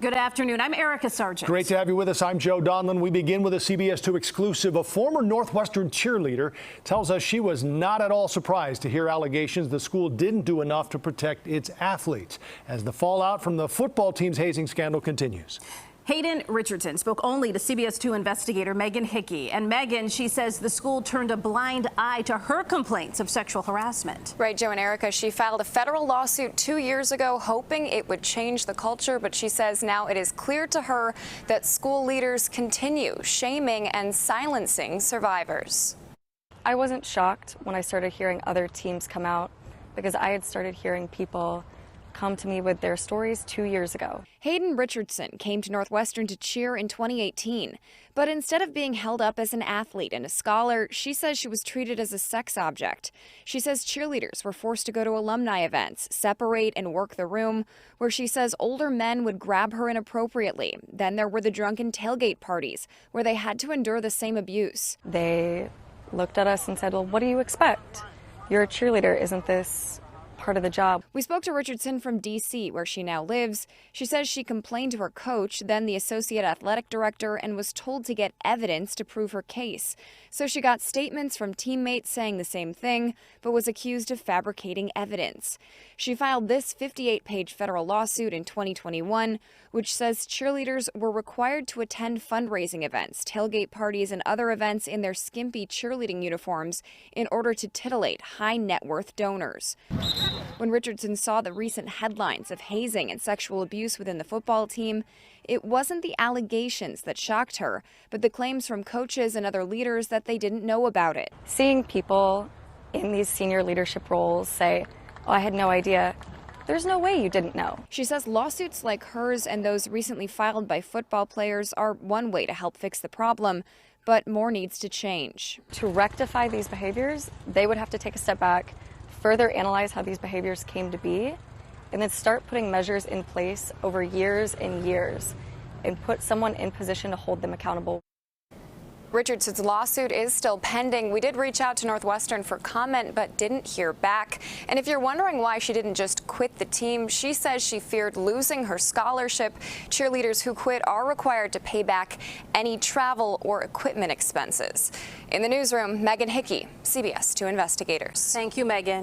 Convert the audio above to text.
Good afternoon. I'm Erica Sargent. Great to have you with us. I'm Joe Donlin. We begin with a CBS 2 exclusive. A former Northwestern cheerleader tells us she was not at all surprised to hear allegations the school didn't do enough to protect its athletes as the fallout from the football team's hazing scandal continues. Hayden Richardson spoke only to CBS 2 investigator Megan Hickey. And Megan, she says the school turned a blind eye to her complaints of sexual harassment. Right, Joe and Erica, she filed a federal lawsuit 2 years ago hoping it would change the culture, but she says now it is clear to her that school leaders continue shaming and silencing survivors. I wasn't shocked when I started hearing other teams come out because I had started hearing people come to me with their stories 2 years ago. Hayden Richardson came to Northwestern to cheer in 2018, but instead of being held up as an athlete and a scholar, she says she was treated as a sex object. She says cheerleaders were forced to go to alumni events, separate and work the room, where she says older men would grab her inappropriately. Then there were the drunken tailgate parties, where they had to endure the same abuse. They looked at us and said, well, what do you expect? You're a cheerleader, isn't this part of the job? We spoke to Richardson from D.C., where she now lives. She says she complained to her coach, then the associate athletic director, and was told to get evidence to prove her case. So she got statements from teammates saying the same thing, but was accused of fabricating evidence. She filed this 58-page federal lawsuit in 2021, which says cheerleaders were required to attend fundraising events, tailgate parties, and other events in their skimpy cheerleading uniforms in order to titillate high-net-worth donors. When Richardson saw the recent headlines of hazing and sexual abuse within the football team, it wasn't the allegations that shocked her, but the claims from coaches and other leaders that they didn't know about it. Seeing people in these senior leadership roles say, oh, I had no idea. There's no way you didn't know. She says lawsuits like hers and those recently filed by football players are one way to help fix the problem, but more needs to change. To rectify these behaviors, they would have to take a step back, further analyze how these behaviors came to be, and then start putting measures in place over years and years and put someone in position to hold them accountable. Richardson's lawsuit is still pending. We did reach out to Northwestern for comment, but didn't hear back. And if you're wondering why she didn't just quit the team, she says she feared losing her scholarship. Cheerleaders who quit are required to pay back any travel or equipment expenses. In the newsroom, Megan Hickey, CBS 2 Investigators. Thank you, Megan.